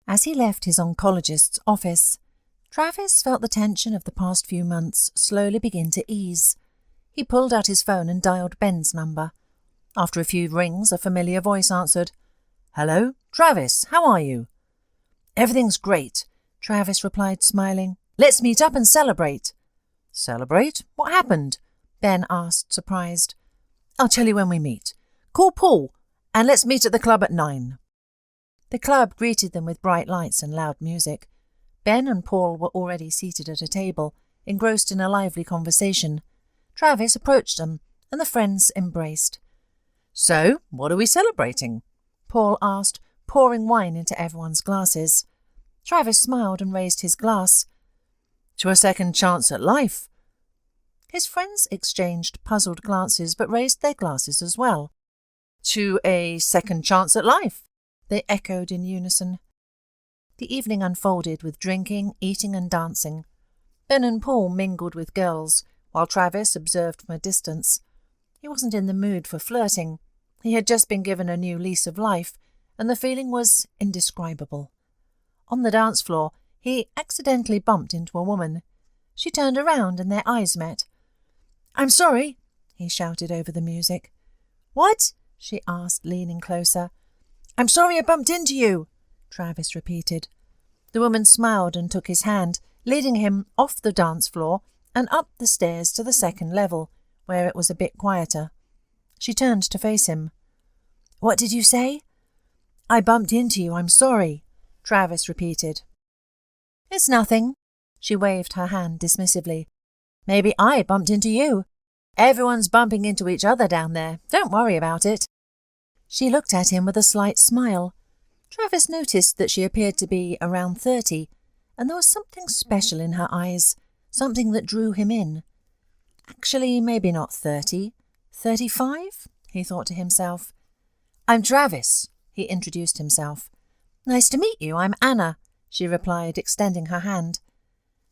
As he left his oncologist's office, Travis felt the tension of the past few months slowly begin to ease. He pulled out his phone and dialed Ben's number. After a few rings, a familiar voice answered. "Hello, Travis, how are you?" "Everything's great," Travis replied, smiling. "Let's meet up and celebrate." "Celebrate? What happened?" Ben asked, surprised. "I'll tell you when we meet. Call Paul, and let's meet at the club at 9. The club greeted them with bright lights and loud music. Ben and Paul were already seated at a table, engrossed in a lively conversation. Travis approached them, and the friends embraced. "So, what are we celebrating?" Paul asked, pouring wine into everyone's glasses. Travis smiled and raised his glass. "To a second chance at life." His friends exchanged puzzled glances but raised their glasses as well. "To a second chance at life," they echoed in unison. The evening unfolded with drinking, eating and dancing. Ben and Paul mingled with girls, while Travis observed from a distance. He wasn't in the mood for flirting. He had just been given a new lease of life, and the feeling was indescribable. On the dance floor, he accidentally bumped into a woman. She turned around and their eyes met. "I'm sorry," he shouted over the music. "What?" she asked, leaning closer. "I'm sorry I bumped into you," Travis repeated. The woman smiled and took his hand, leading him off the dance floor and up the stairs to the second level, where it was a bit quieter. She turned to face him. "What did you say?" "I bumped into you, I'm sorry," Travis repeated. "It's nothing." She waved her hand dismissively. "Maybe I bumped into you. Everyone's bumping into each other down there. Don't worry about it." She looked at him with a slight smile. Travis noticed that she appeared to be around 30, and there was something special in her eyes, something that drew him in. Actually, maybe not 30. 35? He thought to himself. "I'm Travis," he introduced himself. "Nice to meet you, I'm Anna," she replied, extending her hand.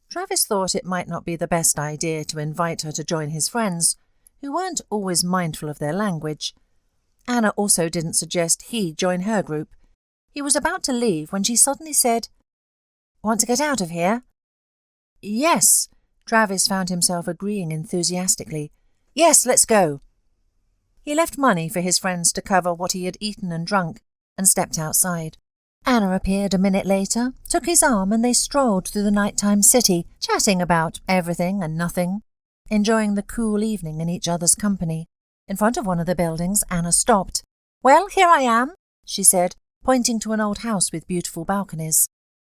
Travis thought it might not be the best idea to invite her to join his friends, who weren't always mindful of their language. Anna also didn't suggest he join her group. He was about to leave when she suddenly said, "Want to get out of here?" "Yes," Travis found himself agreeing enthusiastically. "Yes, let's go." He left money for his friends to cover what he had eaten and drunk, and stepped outside. Anna appeared a minute later, took his arm, and they strolled through the nighttime city, chatting about everything and nothing, enjoying the cool evening in each other's company. In front of one of the buildings, Anna stopped. "Well, here I am," she said, pointing to an old house with beautiful balconies.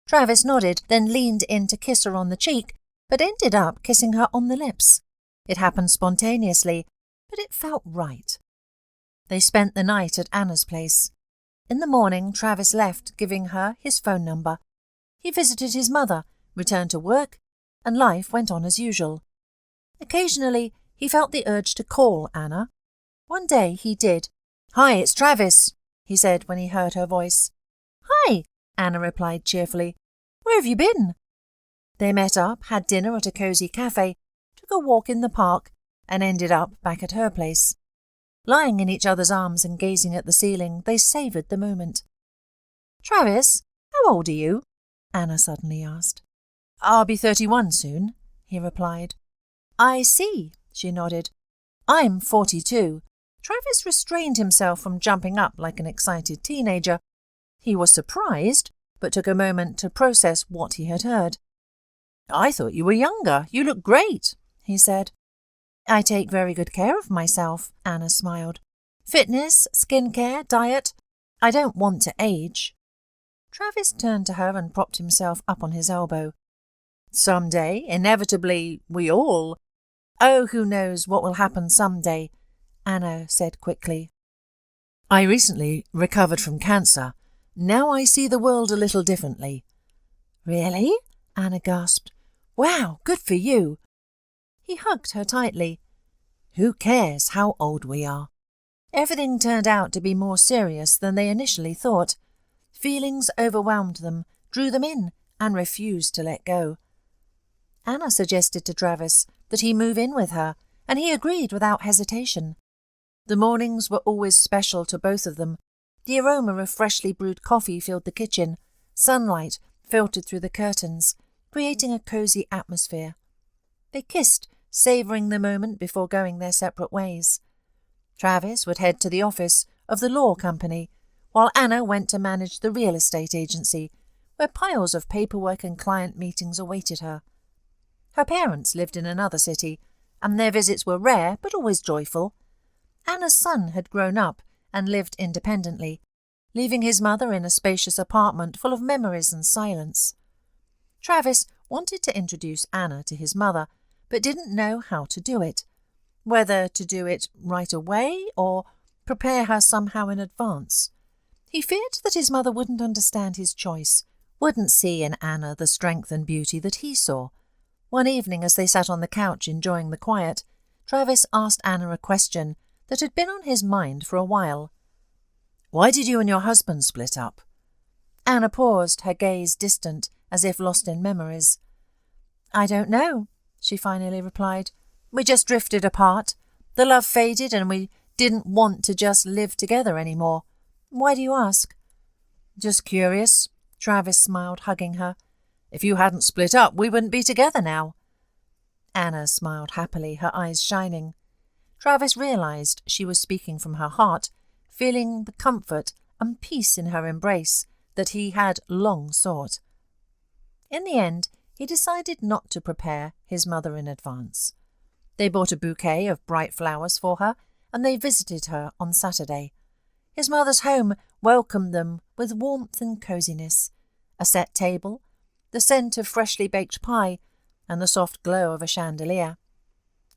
Travis nodded, then leaned in to kiss her on the cheek, but ended up kissing her on the lips. It happened spontaneously, but it felt right. They spent the night at Anna's place. In the morning, Travis left, giving her his phone number. He visited his mother, returned to work, and life went on as usual. Occasionally, he felt the urge to call Anna. One day he did. "Hi, it's Travis," he said when he heard her voice. "Hi," Anna replied cheerfully. "Where have you been?" They met up, had dinner at a cosy cafe, took a walk in the park, and ended up back at her place. Lying in each other's arms and gazing at the ceiling, they savoured the moment. "Travis, how old are you?" Anna suddenly asked. "I'll be 31 soon," he replied. "I see," she nodded. "I'm 42. Travis restrained himself from jumping up like an excited teenager. He was surprised, but took a moment to process what he had heard. "I thought you were younger. You look great," he said. "I take very good care of myself," Anna smiled. "Fitness, skincare, diet. I don't want to age." Travis turned to her and propped himself up on his elbow. "Someday, inevitably, we all—" "Oh, who knows what will happen someday," Anna said quickly. "I recently recovered from cancer. Now I see the world a little differently." "Really?" Anna gasped. "Wow, good for you." He hugged her tightly. "Who cares how old we are?" Everything turned out to be more serious than they initially thought. Feelings overwhelmed them, drew them in, and refused to let go. Anna suggested to Travis that he move in with her, and he agreed without hesitation. The mornings were always special to both of them. The aroma of freshly brewed coffee filled the kitchen. Sunlight filtered through the curtains, creating a cosy atmosphere. They kissed, savouring the moment before going their separate ways. Travis would head to the office of the law company, while Anna went to manage the real estate agency, where piles of paperwork and client meetings awaited her. Her parents lived in another city, and their visits were rare but always joyful. Anna's son had grown up and lived independently, leaving his mother in a spacious apartment full of memories and silence. Travis wanted to introduce Anna to his mother, but didn't know how to do it, whether to do it right away or prepare her somehow in advance. He feared that his mother wouldn't understand his choice, wouldn't see in Anna the strength and beauty that he saw. One evening, as they sat on the couch enjoying the quiet, Travis asked Anna a question that had been on his mind for a while. "Why did you and your husband split up?" Anna paused, her gaze distant, as if lost in memories. "I don't know," she finally replied. "We just drifted apart. The love faded and we didn't want to just live together anymore. Why do you ask?" "Just curious," Travis smiled, hugging her. "If you hadn't split up, we wouldn't be together now." Anna smiled happily, her eyes shining. Travis realized she was speaking from her heart, feeling the comfort and peace in her embrace that he had long sought. In the end, he decided not to prepare his mother in advance. They bought a bouquet of bright flowers for her, and they visited her on Saturday. His mother's home welcomed them with warmth and coziness. A set table, the scent of freshly baked pie, and the soft glow of a chandelier.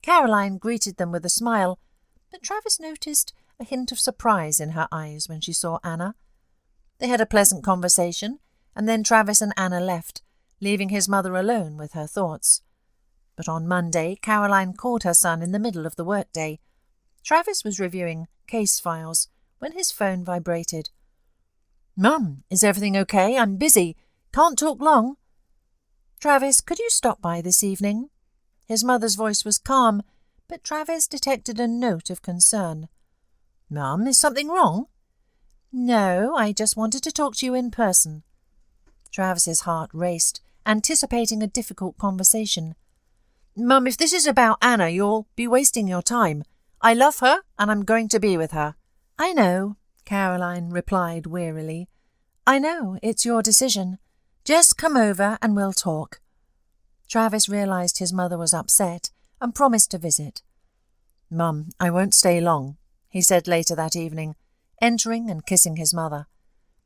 Caroline greeted them with a smile, but Travis noticed a hint of surprise in her eyes when she saw Anna. They had a pleasant conversation, and then Travis and Anna left, leaving his mother alone with her thoughts. But on Monday, Caroline called her son in the middle of the workday. Travis was reviewing case files when his phone vibrated. "Mum, is everything okay? I'm busy. Can't talk long." "Travis, could you stop by this evening?" His mother's voice was calm, but Travis detected a note of concern. "Mum, is something wrong?" "No, I just wanted to talk to you in person." Travis's heart raced, anticipating a difficult conversation. "Mum, if this is about Anna, you'll be wasting your time. I love her, and I'm going to be with her." "I know," Caroline replied wearily. "I know, it's your decision. Just come over and we'll talk." Travis realized his mother was upset and promised to visit. "Mum, I won't stay long," he said later that evening, entering and kissing his mother.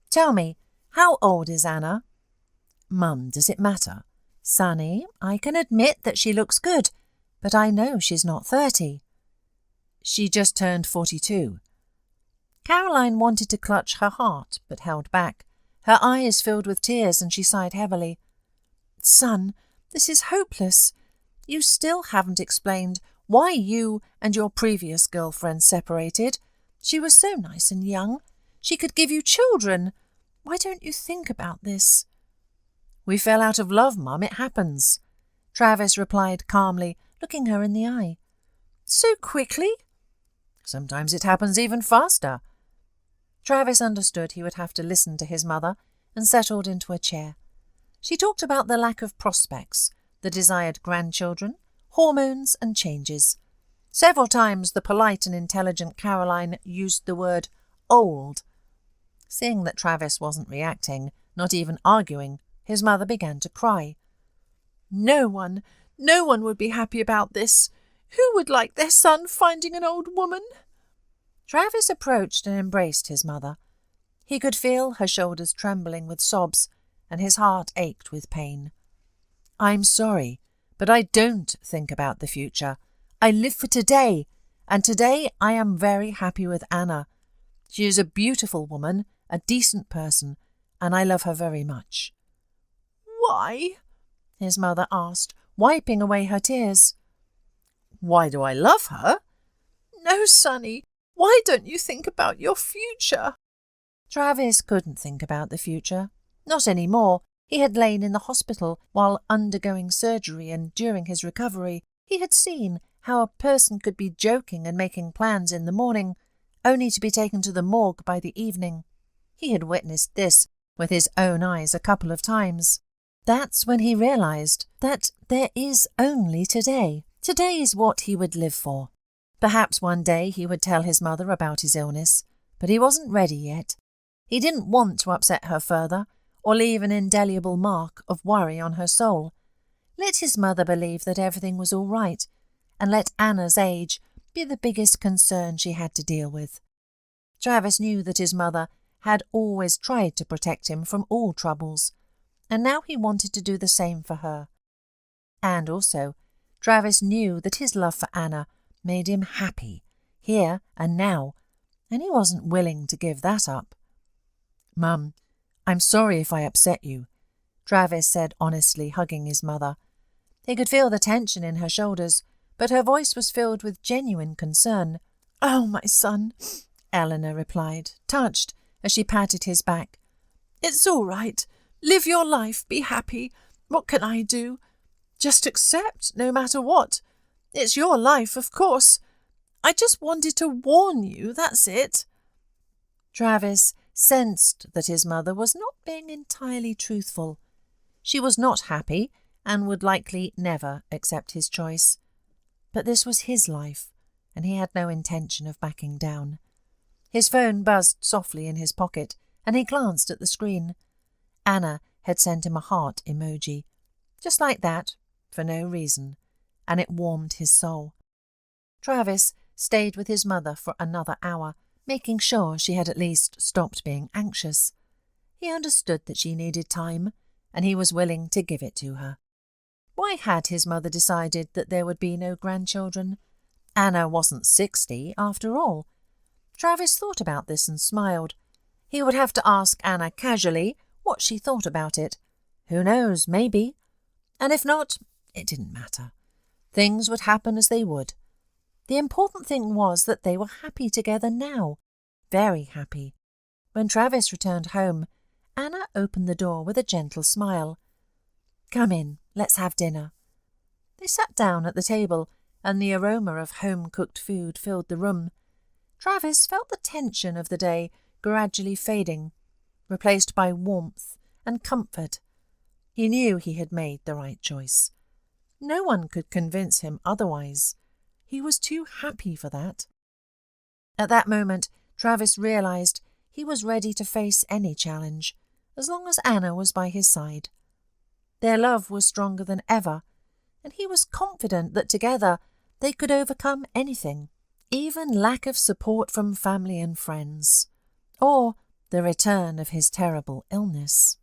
"Tell me, how old is Anna?" "Mum, does it matter?" "Sonny, I can admit that she looks good, but I know she's not 30. "She just turned 42. Caroline wanted to clutch her heart, but held back. Her eyes filled with tears, and she sighed heavily. "Son, this is hopeless. You still haven't explained why you and your previous girlfriend separated. She was so nice and young. She could give you children. Why don't you think about this?" "We fell out of love, Mum. It happens," Travis replied calmly, looking her in the eye. "So quickly?" "Sometimes it happens even faster." Travis understood he would have to listen to his mother and settled into a chair. She talked about the lack of prospects, the desired grandchildren, hormones and changes. Several times the polite and intelligent Caroline used the word old. Seeing that Travis wasn't reacting, not even arguing, his mother began to cry. No one would be happy about this. Who would like their son finding an old woman?" Travis approached and embraced his mother. He could feel her shoulders trembling with sobs, and his heart ached with pain. "I'm sorry, but I don't think about the future. I live for today, and today I am very happy with Anna. She is a beautiful woman, a decent person, and I love her very much." "Why?" his mother asked, wiping away her tears. "Why do I love her?" "No, Sonny. Why don't you think about your future?" Travis couldn't think about the future. Not any more. He had lain in the hospital while undergoing surgery, and during his recovery he had seen how a person could be joking and making plans in the morning, only to be taken to the morgue by the evening. He had witnessed this with his own eyes a couple of times. That's when he realized that there is only today. Today is what he would live for. Perhaps one day he would tell his mother about his illness, but he wasn't ready yet. He didn't want to upset her further or leave an indelible mark of worry on her soul. Let his mother believe that everything was all right, and let Anna's age be the biggest concern she had to deal with. Travis knew that his mother had always tried to protect him from all troubles, and now he wanted to do the same for her. And also, Travis knew that his love for Anna made him happy, here and now, and he wasn't willing to give that up. "Mum, I'm sorry if I upset you," Travis said honestly, hugging his mother. He could feel the tension in her shoulders, but her voice was filled with genuine concern. "Oh, my son," Eleanor replied, touched as she patted his back. "It's all right. Live your life, be happy. What can I do? Just accept, no matter what. It's your life, of course. I just wanted to warn you, that's it." Travis sensed that his mother was not being entirely truthful. She was not happy and would likely never accept his choice. But this was his life, and he had no intention of backing down. His phone buzzed softly in his pocket, and he glanced at the screen. Anna had sent him a heart emoji. Just like that, for no reason, and it warmed his soul. Travis stayed with his mother for another hour, making sure she had at least stopped being anxious. He understood that she needed time, and he was willing to give it to her. Why had his mother decided that there would be no grandchildren? Anna wasn't 60, after all. Travis thought about this and smiled. He would have to ask Anna casually what she thought about it. Who knows, maybe. And if not, it didn't matter. Things would happen as they would. The important thing was that they were happy together now. Very happy. When Travis returned home, Anna opened the door with a gentle smile. "Come in, let's have dinner." They sat down at the table, and the aroma of home-cooked food filled the room. Travis felt the tension of the day gradually fading, replaced by warmth and comfort. He knew he had made the right choice. No one could convince him otherwise. He was too happy for that. At that moment, Travis realized he was ready to face any challenge, as long as Anna was by his side. Their love was stronger than ever, and he was confident that together they could overcome anything, even lack of support from family and friends, or the return of his terrible illness.